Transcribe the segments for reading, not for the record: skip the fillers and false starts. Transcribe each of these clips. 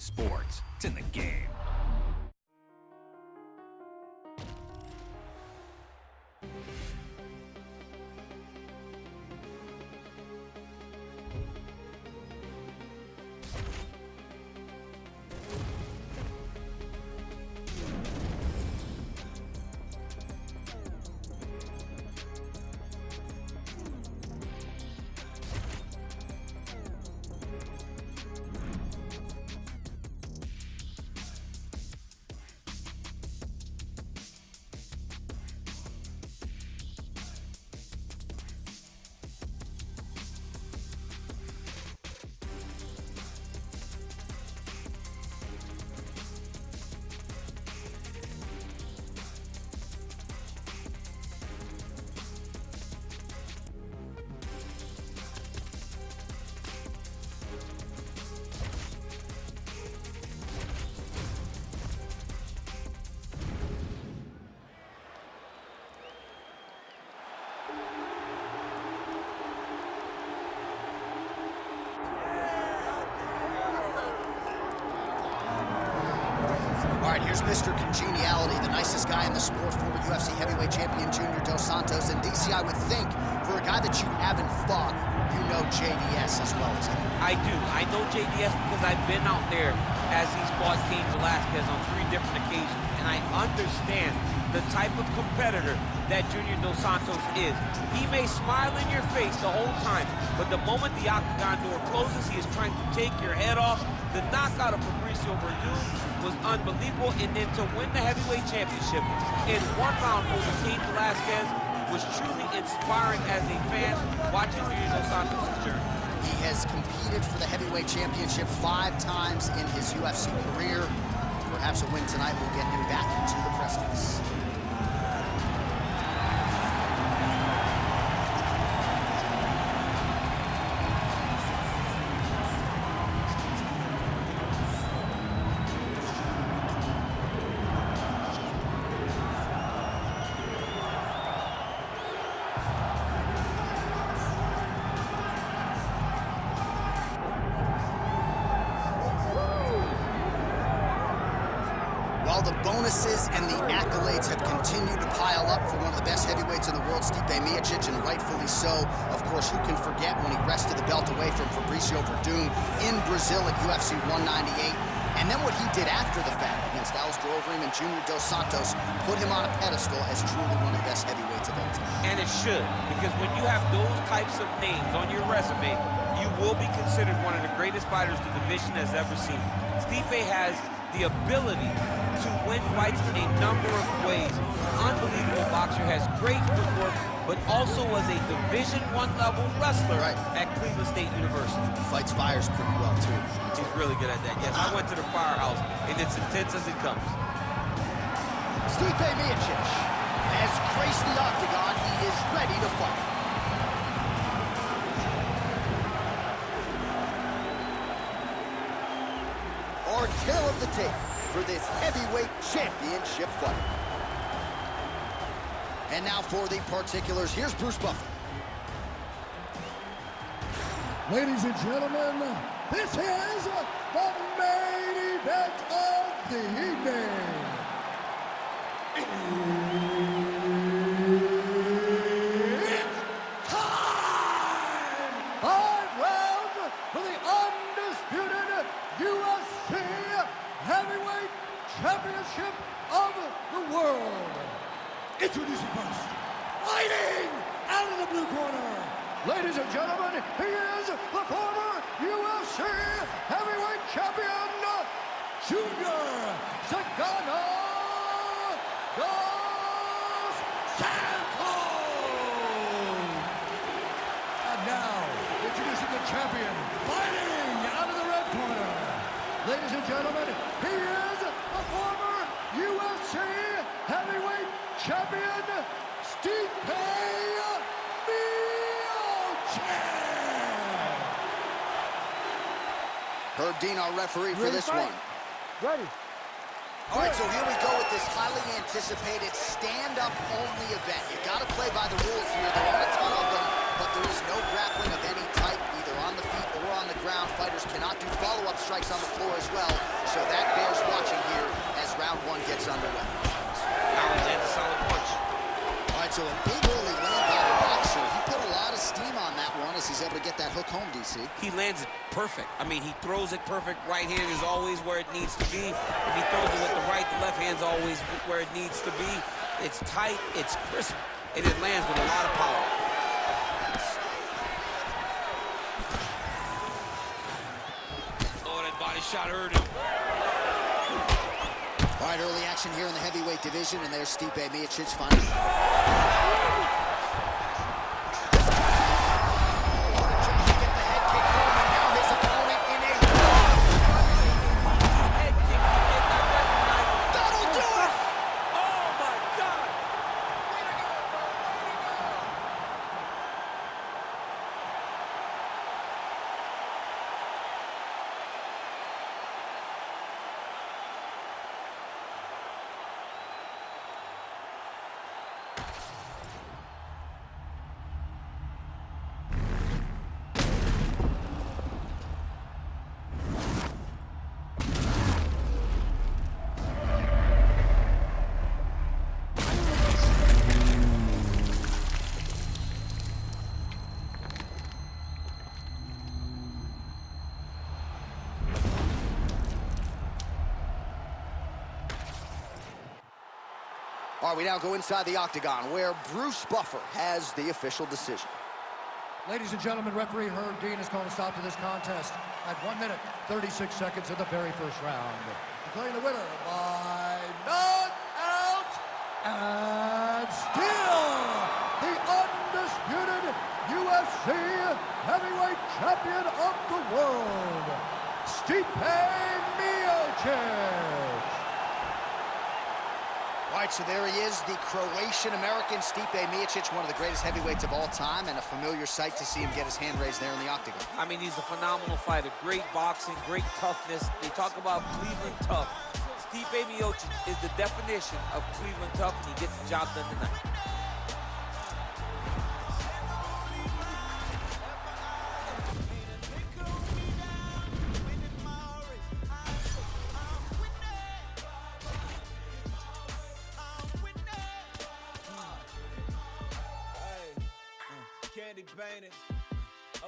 sports. It's in the game. All right, here's Mr. Congeniality, the nicest guy in the sport, former UFC heavyweight champion Junior Dos Santos. And DC, I would think, for a guy that you haven't fought, you know JDS as well as him. I do. I know JDS because I've been out there as he's fought Cain Velasquez on 3 different occasions, and I understand the type of competitor that Junior Dos Santos is. He may smile in your face the whole time, but the moment the octagon door closes, he is trying to take your head off. The knockout of Fabricio Verdun was unbelievable, and then to win the heavyweight championship in 1 round over Cain Velasquez was truly inspiring as a fan watching Junior Dos Santos' journey. He has competed for the heavyweight championship 5 times in his UFC career. Perhaps a win tonight will get him back into the precipice. While the bonuses and the accolades have continued to pile up for one of the best heavyweights in the world, Stipe Miocic, and rightfully so. Of course, who can forget when he wrested the belt away from Fabricio Verdun in Brazil at UFC 198. And then what he did after the fact against Alistair Overeem and Junior Dos Santos put him on a pedestal as truly one of the best heavyweights of all time. And it should, because when you have those types of names on your resume, you will be considered one of the greatest fighters the division has ever seen. Stipe has the ability to win fights in a number of ways. Unbelievable boxer, has great footwork, but also was a Division I level wrestler at Cleveland State University. Fights fires pretty well, too. He's really good at that, yes. I went to the firehouse, and it's intense as it comes. Stipe Miocic has graced the octagon. He is ready to fight. Our tail of the tape for this heavyweight championship fight. And now for the particulars, here's Bruce Buffer. Ladies and gentlemen, this is the main event of the evening. It's time! 5 rounds for the undisputed UFC Heavyweight Championship of the world. Introducing first, fighting out of the blue corner. Ladies and gentlemen, he is the former UFC Heavyweight Champion, Junior Sagana Dos Santos. And now, introducing the champion, fighting out of the red corner. Ladies and gentlemen, he is the former UFC Heavyweight Champion, Stipe Miocic. Herb Dean, our referee for this one. Ready. All right, so here we go with this highly anticipated stand-up only event. You got to play by the rules here. There aren't a ton of them, but there is no grappling of any type, either on on the feet or on the ground. Fighters cannot do follow-up strikes on the floor as well, so that bears watching here as round one gets underway. Now he lands a solid punch. All right, so a big early land by the boxer. He put a lot of steam on that one as he's able to get that hook home, DC. He lands it perfect. I mean, he throws it perfect. Right hand is always where it needs to be. If he throws it with the right, the left hand's always where it needs to be. It's tight, it's crisp, and it lands with a lot of power. Oh, that body shot hurt him. All right, early action here in the heavyweight division, and there's Stipe Miocic finally. All right, we now go inside the octagon where Bruce Buffer has the official decision. Ladies and gentlemen, referee Herb Dean has called a stop to this contest at 1 minute, 36 seconds of the very first round. Declaring the winner by knockout and still the undisputed UFC heavyweight champion of the world, Stipe Miocic. All right, so there he is, the Croatian-American Stipe Miocic, one of the greatest heavyweights of all time, and a familiar sight to see him get his hand raised there in the octagon. I mean, he's a phenomenal fighter. Great boxing, great toughness. They talk about Cleveland tough. Stipe Miocic is the definition of Cleveland tough, and he gets the job done tonight. Candy painted,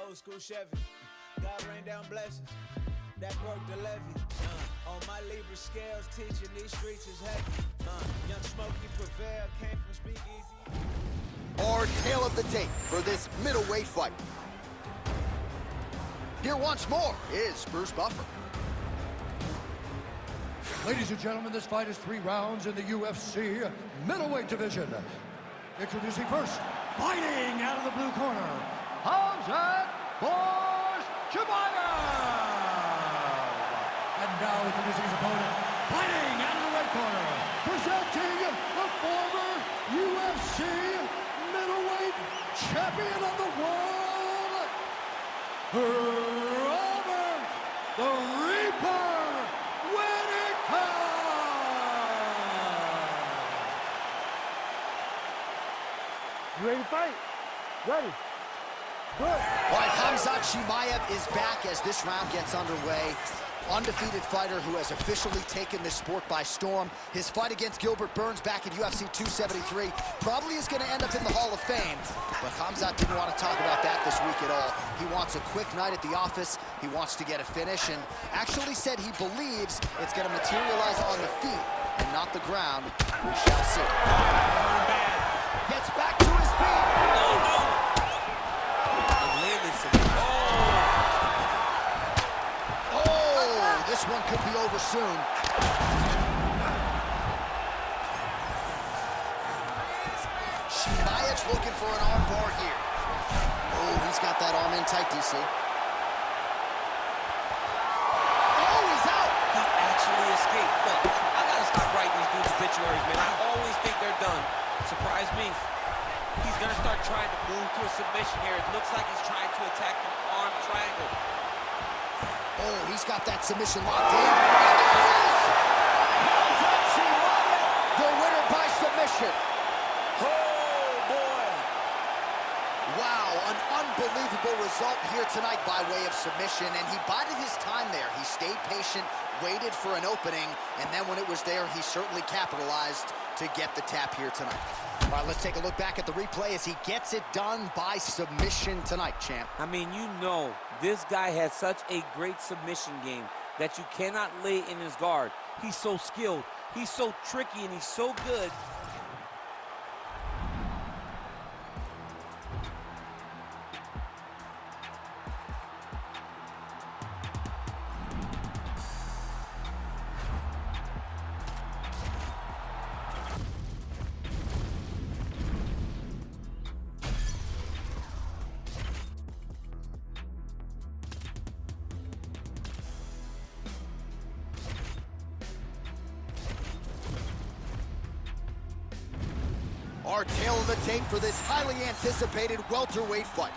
old school Chevy. God rain down blessings, that broke the levee. On my Libra scales, teaching these streets is heavy. Young Smokey Prevail came from Speakeasy. Our tale of the tape for this middleweight fight. Here once more is Bruce Buffer. Ladies and gentlemen, this fight is 3 rounds in the UFC middleweight division. Introducing first, fighting out of the blue corner, Hamzat Chimaev. And now introducing his opponent, fighting out of the red corner, presenting the former UFC middleweight champion of the world, Robert the Reaper Whittaker. You ready to fight? Ready. Good. All right, Hamzat Chimaev is back as this round gets underway. Undefeated fighter who has officially taken this sport by storm. His fight against Gilbert Burns back at UFC 273 probably is going to end up in the Hall of Fame, but Hamzat didn't want to talk about that this week at all. He wants a quick night at the office. He wants to get a finish and actually said he believes it's going to materialize on the feet and not the ground. We shall see. Gets back to his feet. Oh, this one could be over soon. Chimaev looking for an arm bar here. Oh, he's got that arm in tight, DC. Oh, he's out. He actually escaped. Look, I gotta stop writing these dudes obituaries, man. I always think they're done. Surprise me. He's gonna start trying to move to a submission here. It looks like he's trying to attack an arm triangle. Oh, he's got that submission locked in. Hamzat Chimaev, the winner by submission. Oh boy! Wow, an unbelievable result here tonight by way of submission, and he bided his time there. He stayed patient, waited for an opening, and then when it was there, he certainly capitalized to get the tap here tonight. All right, let's take a look back at the replay as he gets it done by submission tonight, champ. I mean, you know, this guy has such a great submission game that you cannot lay in his guard. He's so skilled, he's so tricky, and he's so good. Our tail of the tape for this highly anticipated welterweight fight.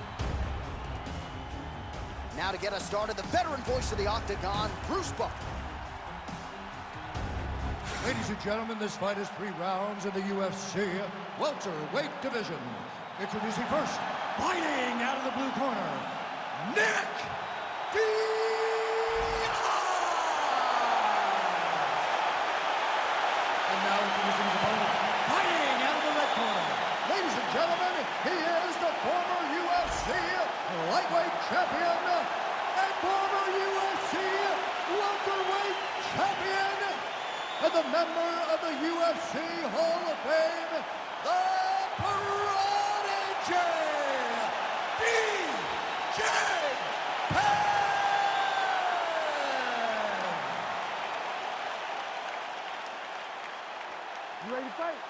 Now to get us started, the veteran voice of the Octagon, Bruce Buffer. Ladies and gentlemen, this fight is 3 rounds in the UFC welterweight division. Introducing first, fighting out of the blue corner, Nick And now introducing his opponent, fighting out of the red corner. Ladies and gentlemen, he is the former UFC lightweight champion and former UFC welterweight champion and the member of the UFC Hall of Fame, the Prodigy, DJ Penn! You ready to fight?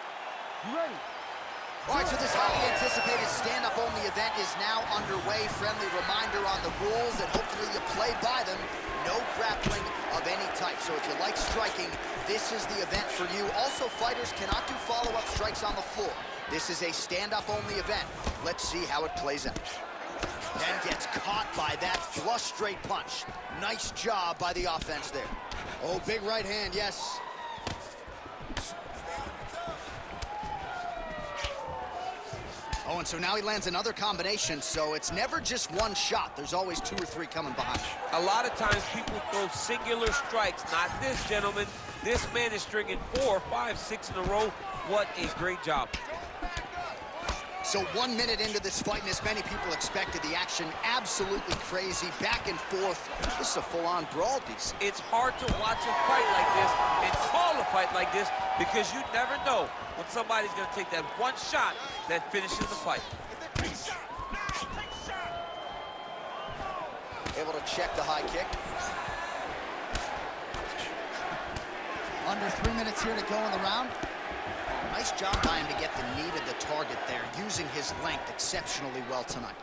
You ready? All right, so this highly anticipated stand-up-only event is now underway. Friendly reminder on the rules that hopefully you play by them. No grappling of any type. So if you like striking, this is the event for you. Also, fighters cannot do follow-up strikes on the floor. This is a stand-up-only event. Let's see how it plays out. Then gets caught by that flush straight punch. Nice job by the offense there. Oh, big right hand, yes. Oh, and so now he lands another combination, so it's never just one shot. There's always 2 or 3 coming behind. A lot of times people throw singular strikes. Not this gentleman. This man is stringing 4, 5, 6 in a row. What a great job. So 1 minute into this fight, and as many people expected, the action absolutely crazy, back and forth. This is a full-on brawl, DC. It's hard to watch a fight like this and call a fight like this because you never know when somebody's going to take that one shot that finishes the fight. Able to check the high kick. Under 3 minutes here to go in the round. Nice job by him to get the knee to the target there, using his length exceptionally well tonight.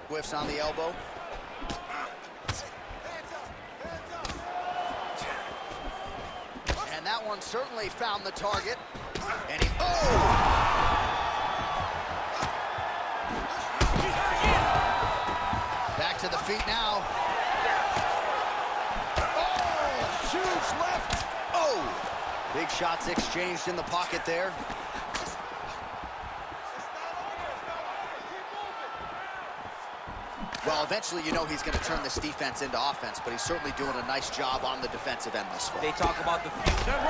Whiffs on the elbow. And that one certainly found the target. And he, back to the feet now. Huge left. Oh! Big shots exchanged in the pocket there. Well, eventually you know he's going to turn this defense into offense, but he's certainly doing a nice job on the defensive end this far. They talk about the future.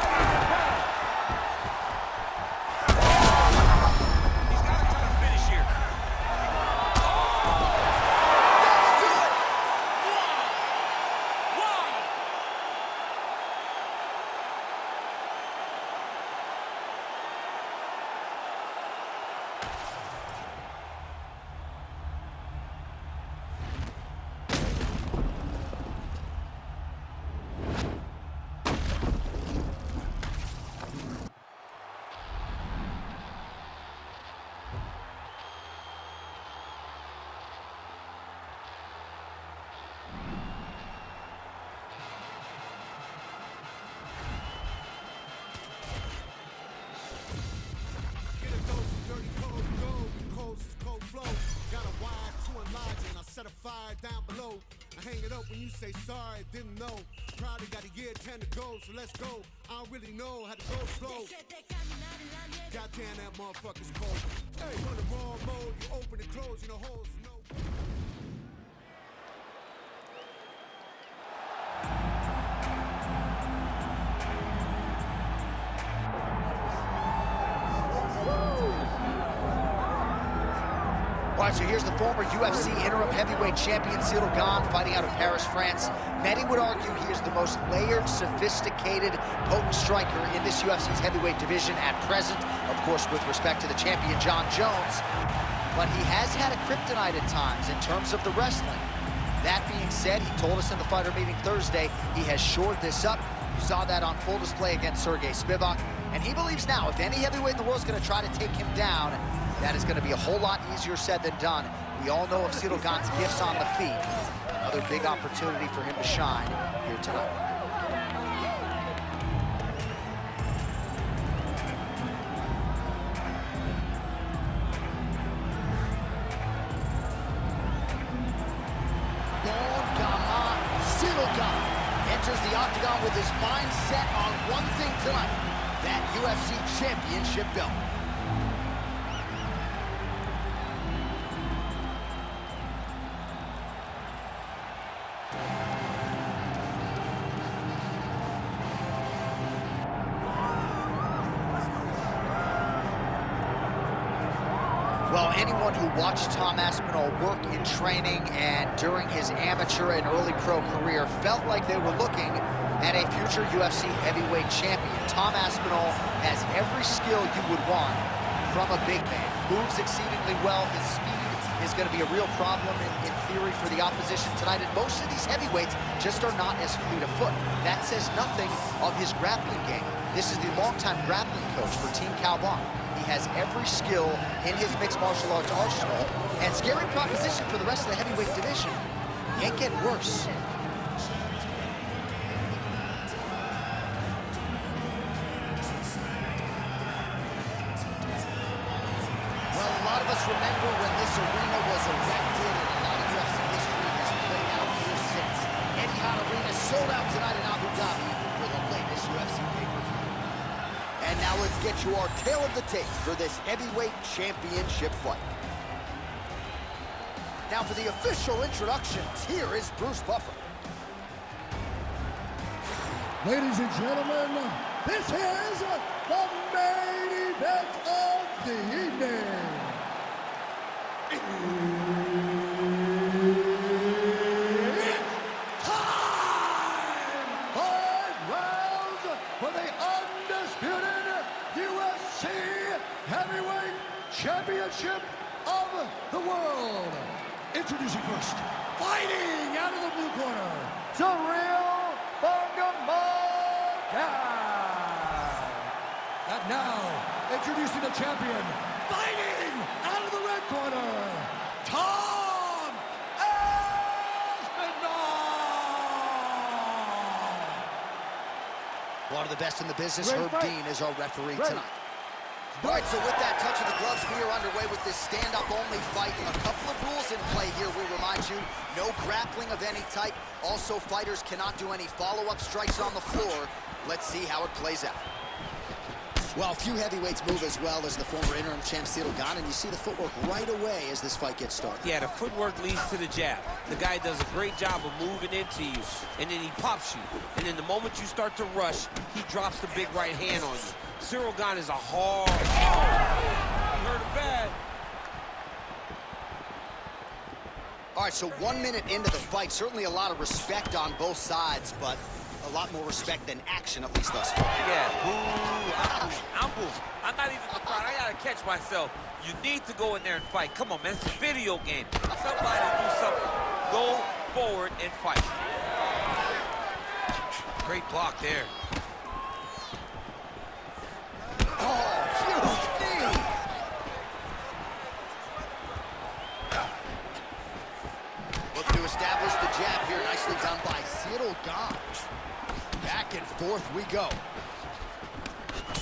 Set a fire down below. I hang it up when you say sorry, didn't know. Probably got a year 10 to go, so let's go. I don't really know how to go slow. Goddamn, that motherfucker's cold. Hey, on the wrong mode, you open and close, you know, holes, no. All right, so here's the former UFC interim heavyweight champion, Cyril Gane, fighting out of Paris, France. Many would argue he is the most layered, sophisticated, potent striker in this UFC's heavyweight division at present, of course, with respect to the champion, Jon Jones. But he has had a kryptonite at times in terms of the wrestling. That being said, he told us in the fighter meeting Thursday, he has shored this up. You saw that on full display against Sergey Spivak. And he believes now, if any heavyweight in the world is going to try to take him down, that is going to be a whole lot easier said than done. We all know of Cyril Gane's gifts on the feet. Another big opportunity for him to shine here tonight. Cyril Gane enters the octagon with his mind set on one thing tonight, that UFC championship belt. Well, anyone who watched Tom Aspinall work in training and during his amateur and early pro career felt like they were looking at a future UFC heavyweight champion. Tom Aspinall has every skill you would want from a big man. Moves exceedingly well. His speed is going to be a real problem in theory for the opposition tonight. And most of these heavyweights just are not as fleet of foot. That says nothing of his grappling game. This is the longtime grappling coach for Team Cowboy. He has every skill in his mixed martial arts arsenal, and scary proposition for the rest of the heavyweight division. Can't get worse. Well, a lot of us remember when this arena was erected, and a lot of UFC history has played out here since. Etihad Arena sold out tonight in Abu Dhabi for the latest UFC pay-per-view. And now let's get you our tale of the tape for this heavyweight championship fight. Now for the official introductions, here is Bruce Buffer. Ladies and gentlemen, this is the main event of the evening. It's time! 5 rounds for the undisputed UFC Heavyweight Championship of the world. Introducing first, fighting out of the blue corner, Cyril Gane. And now, introducing the champion, fighting out of the red corner, Tom Aspinall. One of the best in the business, Herb Dean, is our referee tonight. All right, so with that touch of the gloves, we are underway with this stand-up-only fight. A couple of rules in play here, we remind you. No grappling of any type. Also, fighters cannot do any follow-up strikes on the floor. Let's see how it plays out. Well, few heavyweights move as well as the former interim champ Cyril Gane, and you see the footwork right away as this fight gets started. Yeah, the footwork leads to the jab. The guy does a great job of moving into you, and then he pops you. And then the moment you start to rush, he drops the big right hand on you. Cyril Gane is a hard... Oh! He hurt it bad. All right, so 1 minute into the fight, certainly a lot of respect on both sides, but a lot more respect than action, at least thus far. Yeah, boo. I'm boo. I'm not even surprised. I gotta catch myself. You need to go in there and fight. Come on, man. It's a video game. Somebody do something. Go forward and fight. Great block there. Oh, huge knee! Looking to establish the jab here. Nicely done by Cyril Gane. Back and forth we go.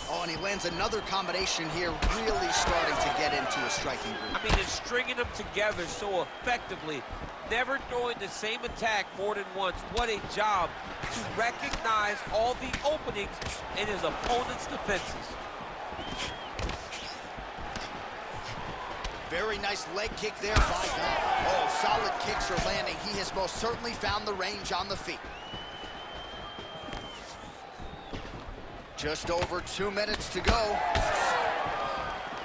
Oh, and he lands another combination here, really starting to get into a striking group. I mean, it's stringing them together so effectively, never throwing the same attack more than once. What a job to recognize all the openings in his opponent's defenses. Very nice leg kick there by Gunn. Oh, solid kicks are landing. He has most certainly found the range on the feet. Just over 2 minutes to go.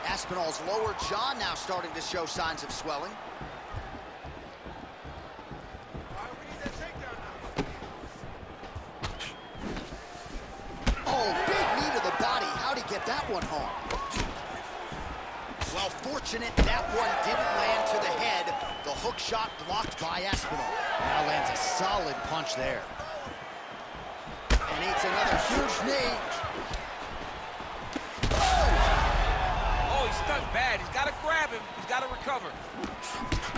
Aspinall's lower jaw now starting to show signs of swelling. Oh, big knee to the body. How'd he get that one home? Well, fortunate that one didn't land to the head. The hook shot blocked by Aspinall. Now lands a solid punch there. And eats another huge knee. Oh, he's stuck bad. He's got to grab him. He's got to recover.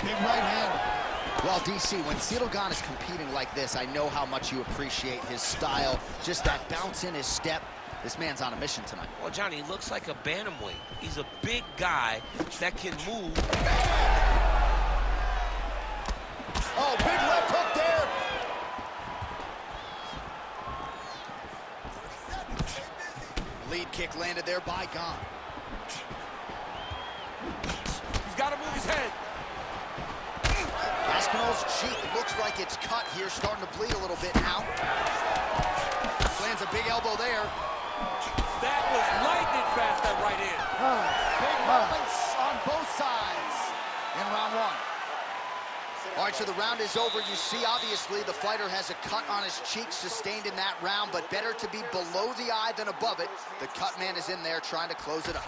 Big right hand. Well, DC, when Ciryl Gane is competing like this, I know how much you appreciate his style. Just that bounce in his step. This man's on a mission tonight. Well, Johnny, he looks like a bantamweight. He's a big guy that can move. Oh, big left hook there. Lead kick landed there by Gane. He's got to move his head. Aspinall's cheek looks like it's cut here, starting to bleed a little bit now. Lands a big elbow there. That was lightning fast, that right hand. Big moments on both sides in round one. All right, so the round is over. You see, obviously, the fighter has a cut on his cheek sustained in that round, but better to be below the eye than above it. The cut man is in there trying to close it up.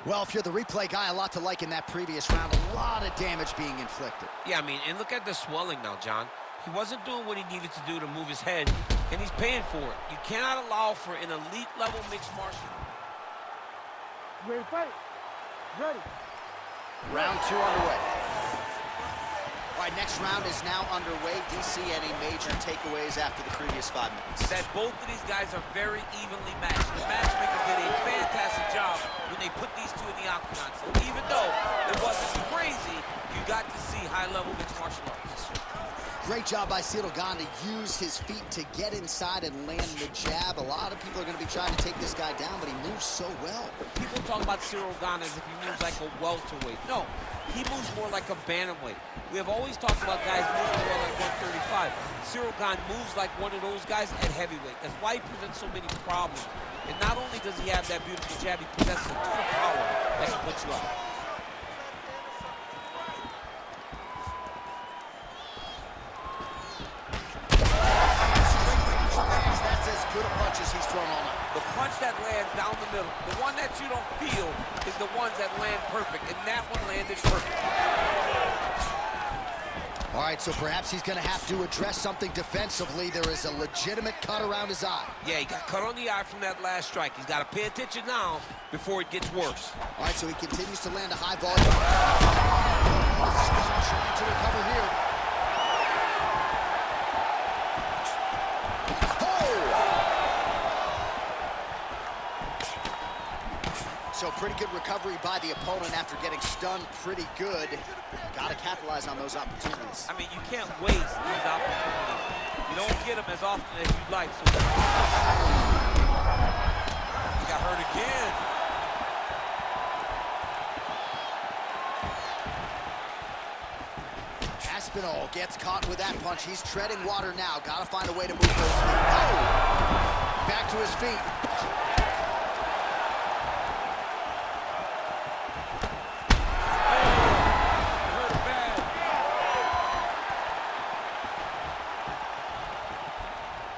Well, if you're the replay guy, a lot to like in that previous round. A lot of damage being inflicted. Yeah, I mean, and look at the swelling now, John. He wasn't doing what he needed to do to move his head, and he's paying for it. You cannot allow for an elite-level mixed martial. You ready to fight? Ready. Round two underway. All right, next round is now underway. DC, any major takeaways after the previous 5 minutes? That both of these guys are very evenly matched. The matchmakers did a fantastic job when they put these two in the octagon. So even though it wasn't crazy, you got to see high-level mixed martial arts. Great job by Ciryl Gane to use his feet to get inside and land the jab. A lot of people are going to be trying to take this guy down, but he moves so well. People talk about Ciryl Gane as if he moves like a welterweight. No, he moves more like a bantamweight. We have always talked about guys moving more like 135. Ciryl Gane moves like one of those guys at heavyweight. That's why he presents so many problems. And not only does he have that beautiful jab, he possesses a ton of power that can put you out. Good punches he's thrown all night. The punch that lands down the middle, the one that you don't feel, is the ones that land perfect, and that one landed perfect. All right, so perhaps he's going to have to address something defensively. There is a legitimate cut around his eye. Yeah, he got cut on the eye from that last strike. He's got to pay attention now before it gets worse. All right, so he continues to land a high volume. Trying to recover here. So pretty good recovery by the opponent after getting stunned pretty good. Got to capitalize on those opportunities. I mean, you can't waste these opportunities. You don't get them as often as you'd like. So he got hurt again. Aspinall gets caught with that punch. He's treading water now. Got to find a way to move those feet. Oh! Back to his feet.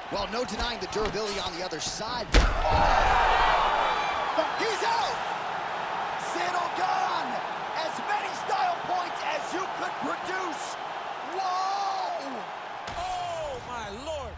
Well, no denying the durability on the other side. Oh! He's out! Ciryl Gane! As many style points as you could produce. Whoa! Oh, my Lord.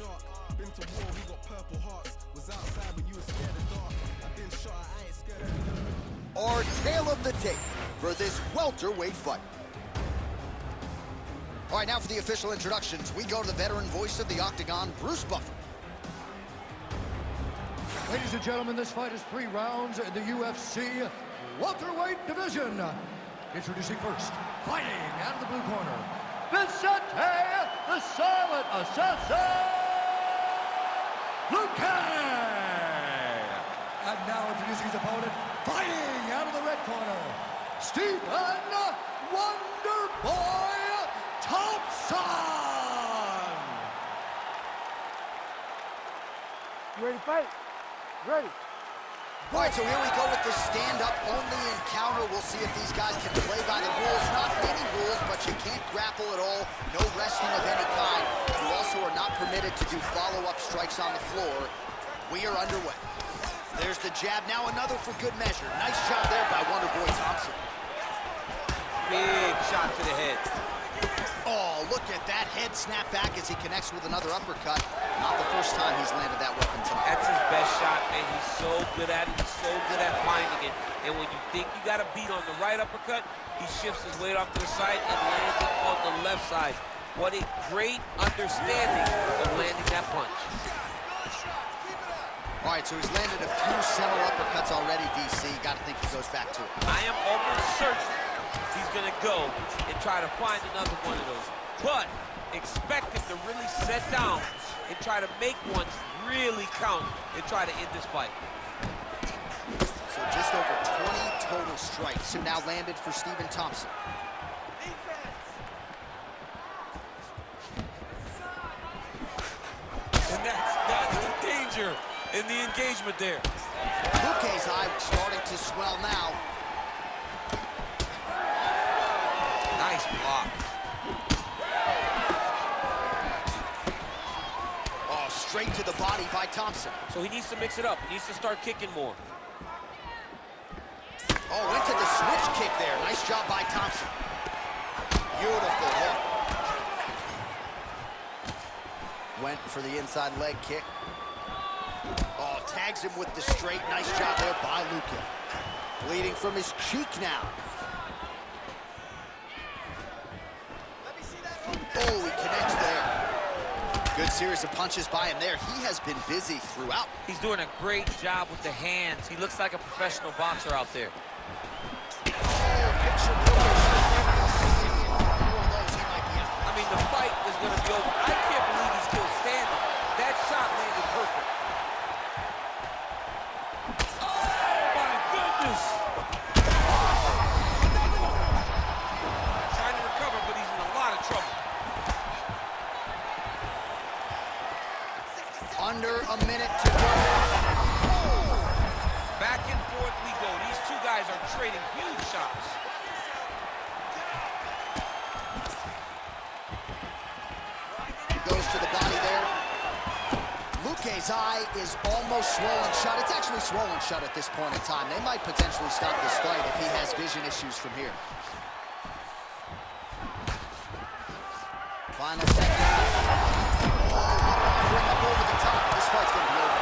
shark. Been to war, we got purple hearts. Was outside when you were scared of dark. I've been shot, I ain't scared of Our tale of the tape for this welterweight fight. All right, now for the official introductions, we go to the veteran voice of the Octagon, Bruce Buffer. Ladies and gentlemen, this fight is 3 rounds in the UFC welterweight division. Introducing first, fighting out of the blue corner, Vicente, the Silent Assassin, Luque! And now introducing his opponent, fighting out of the red corner, Stephen Wonderboy Thompson! You ready to fight? Ready. All right, so here we go with the stand-up only encounter. We'll see if these guys can play by the rules. Not many rules, but you can't grapple at all. No wrestling of any kind. You also are not permitted to do follow-up strikes on the floor. We are underway. There's the jab. Now another for good measure. Nice job there by Wonderboy Thompson. Big shot to the head. Oh, look at that head snap back as he connects with another uppercut. Not the first time he's landed that weapon tonight. That's his best shot, man. He's so good at it. He's so good at finding it. And when you think you got a beat on the right uppercut, he shifts his weight off to the side and lands it on the left side. What a great understanding of landing that punch. All right, so he's landed a few seminal uppercuts already, DC. Got to think he goes back to it. I am almost certain he's going to go and try to find another one of those. But expect him to really set down and try to make one really count and try to end this fight. So just over 20 total strikes have now landed for Stephen Thompson. And that's the danger in the engagement there. Luque's eye starting to swell now. Nice block. Oh, straight to the body by Thompson. So he needs to mix it up. He needs to start kicking more. Oh, went to the switch kick there. Nice job by Thompson. Beautiful hook. Went for the inside leg kick. Oh, tags him with the straight. Nice job there by Luque. Bleeding from his cheek now. Oh, he connects there. Good series of punches by him there. He has been busy throughout. He's doing a great job with the hands. He looks like a professional boxer out there. I mean, the fight is going to be over. I can't believe he's still standing. That shot landed perfect. Oh, my goodness. Trying to recover, but he's in a lot of trouble. Under a minute to go. Back and forth we go. These two guys are trading huge shots. Goes to the body there. Luque's eye is almost swollen shut. It's actually swollen shut at this point in time. They might potentially stop this fight if he has vision issues from here. Final second. Bring up over the top. This fight's going to be over.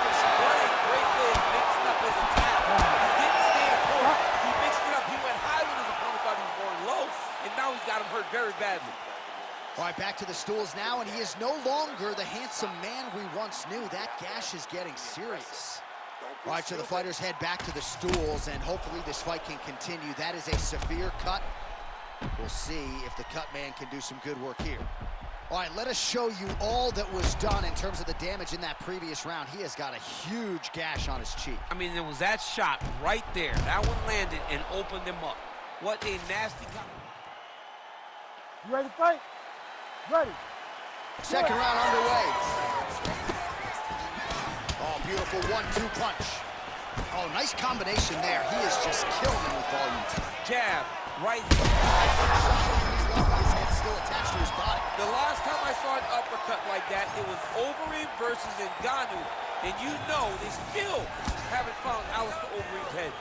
Great way of mixing up his attack. He didn't stand close. He mixed it up. He went high when his opponent thought he was going low, and now he's got him hurt very badly. All right, back to the stools now, and he is no longer the handsome man we once knew. That gash is getting serious. All right, so the fighters head back to the stools, and hopefully this fight can continue. That is a severe cut. We'll see if the cut man can do some good work here. All right, let us show you all that was done in terms of the damage in that previous round. He has got a huge gash on his cheek. I mean, there was that shot right there. That one landed and opened him up. What a nasty cut. You ready to fight? Ready. Second round underway. Oh, beautiful 1-2 punch. Oh, nice combination there. He is just killing him with volume. Jab, right. His head still attached to his body. The last time I saw an uppercut like that, it was Overeem versus Ngannou. And you know they still haven't found Alistair Overeem's head.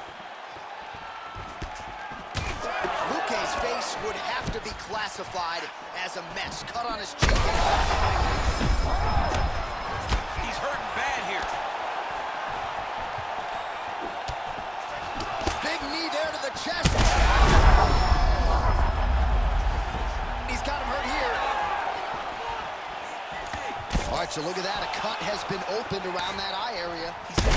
Luque's face would have to be classified as a mess. Cut on his cheek. to the chest. He's got him hurt here. All right, so look at that. A cut has been opened around that eye area. He's in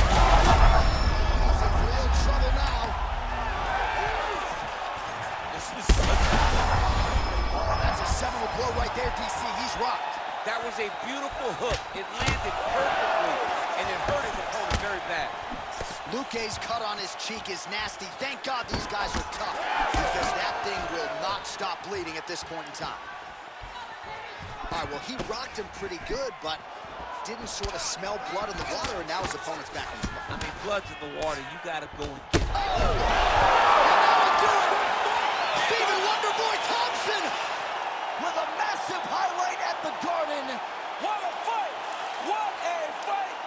real trouble now. That's a seminal blow right there, DC. He's rocked. That was a beautiful hook. It landed perfectly, and it hurt his opponent very bad. Luque's cut on his cheek is nasty. Thank God these guys are tough, because that thing will not stop bleeding at this point in time. All right, well, he rocked him pretty good, but didn't sort of smell blood in the water, and now his opponent's back in the spot. I mean, blood's in the water. You got to go and get it. Oh! And that would do it! Stephen Wonderboy Thompson with a massive highlight at the Garden. What a fight! What a fight!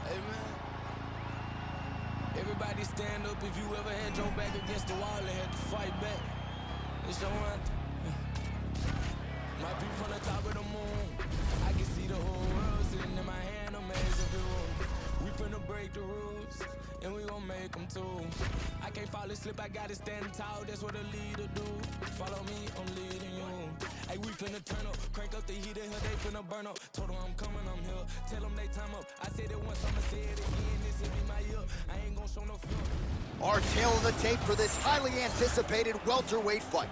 Hey man, everybody stand up if you ever had your back against the wall and had to fight back. It's your anthem. My view from the top of the moon, I can see the whole world sitting in my hand, amazed of the room. We finna break the rules, and we gon' make them too. I can't fall asleep, I gotta stand tall, that's what a leader do. Follow me, I'm leading you. Hey, we finna turn up, crank up the heat in here, they finna burn up. Told them I'm coming, I'm here, tell them they time up. I said it once, I'ma say it again, this will be my year. I ain't gon' show no fear. Our tail of the tape for this highly anticipated welterweight fight.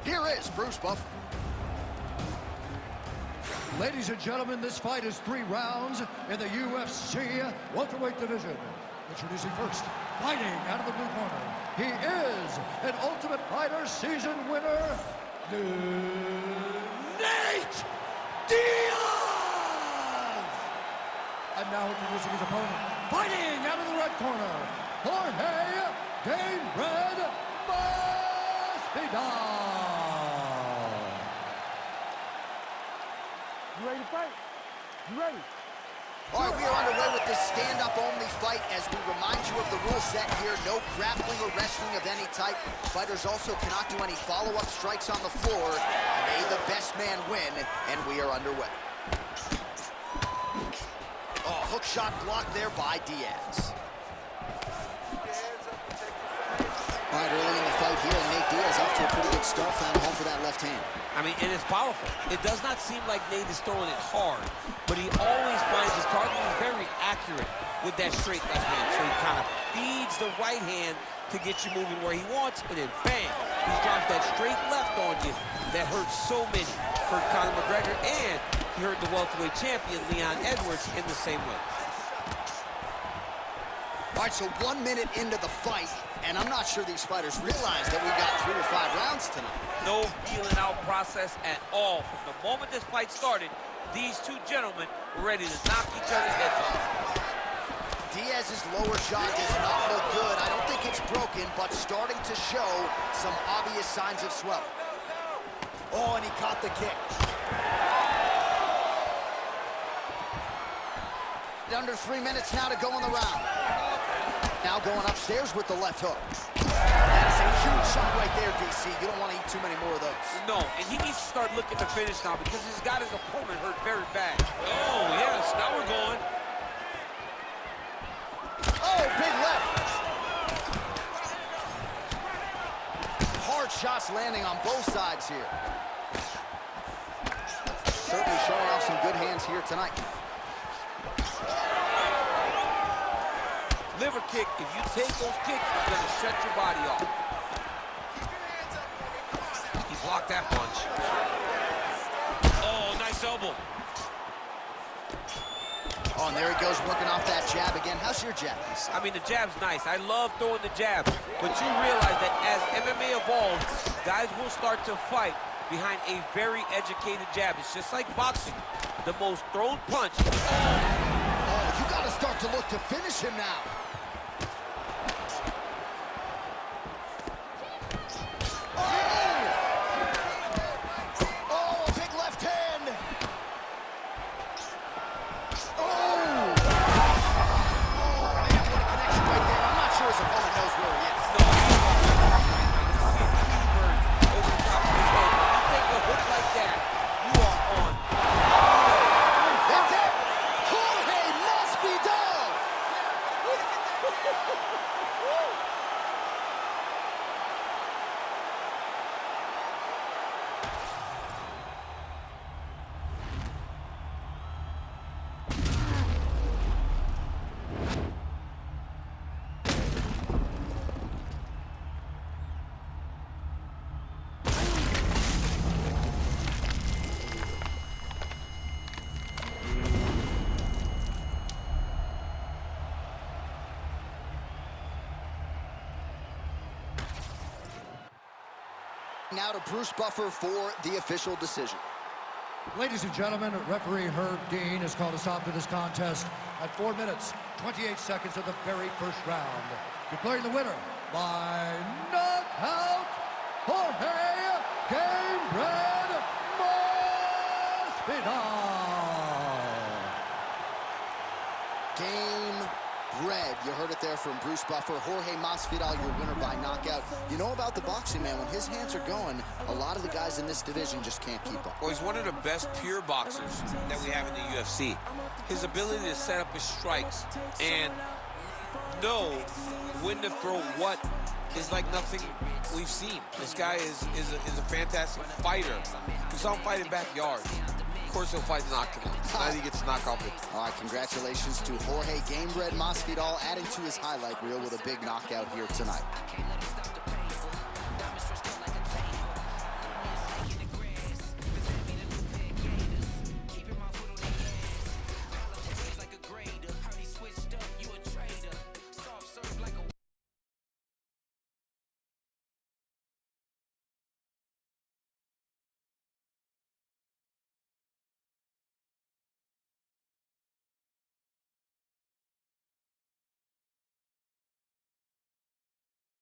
Here is Bruce Buffer. Ladies and gentlemen, this fight is 3 rounds in the UFC welterweight division. Introducing first, fighting out of the blue corner. He is an Ultimate Fighter season winner, Nate Diaz! And now introducing his opponent, fighting out of the red corner, Jorge Game Red Masvidal. You ready to fight? You ready? All right, we are underway with this stand-up-only fight as we remind you of the rule set here. No grappling or wrestling of any type. Fighters also cannot do any follow-up strikes on the floor. May the best man win, and we are underway. Oh, hook shot blocked there by Diaz. All right, early in the fight here, Nate Diaz off to a pretty good start, found home for that left hand. I mean, and it's powerful. It does not seem like Nate is throwing it hard, but he always finds his target. He's very accurate with that straight left hand. So he kind of feeds the right hand to get you moving where he wants, and then bang, he drops that straight left on you. That hurts so many. Hurt Conor McGregor, and he hurt the welterweight champion, Leon Edwards, in the same way. All right, so 1 minute into the fight, and I'm not sure these fighters realize that we got 3 or 5 rounds tonight. No feeling out process at all. From the moment this fight started, these two gentlemen were ready to knock each other's heads off. Diaz's lower jaw does not look good. I don't think it's broken, but starting to show some obvious signs of swelling. Oh, and he caught the kick. Under 3 minutes now to go in the round. Now going upstairs with the left hook. That is a huge shot right there, DC. You don't want to eat too many more of those. No, and he needs to start looking to finish now because he's got his opponent hurt very bad. Oh, yes, now we're going. Oh, big left. Hard shots landing on both sides here. Certainly showing off some good hands here tonight. Liver kick, if you take those kicks, it's going to shut your body off. He blocked that punch. Oh, nice elbow. Oh, and there he goes working off that jab again. How's your jab? I mean, the jab's nice. I love throwing the jab. But you realize that as MMA evolves, guys will start to fight behind a very educated jab. It's just like boxing. The most thrown punch. Oh, you got to start to look to finish him now. Now to Bruce Buffer for the official decision. Ladies and gentlemen, referee Herb Dean has called a stop to this contest at 4 minutes, 28 seconds of the very first round. Declaring the winner by knockout, Jorge Gamebred Masvidal. Game-bred. You heard it there from Bruce Buffer. Jorge Masvidal, your winner by knockout. You know about the boxing, man. When his hands are going, a lot of the guys in this division just can't keep up. Well, he's one of the best pure boxers that we have in the UFC. His ability to set up his strikes and know when to throw what is like nothing we've seen. This guy is a fantastic fighter. We saw him fight in backyards. Of course he'll fight knocking out. Now he gets knocked off it. All right, congratulations to Jorge Gamebred Masvidal, adding to his highlight reel with a big knockout here tonight.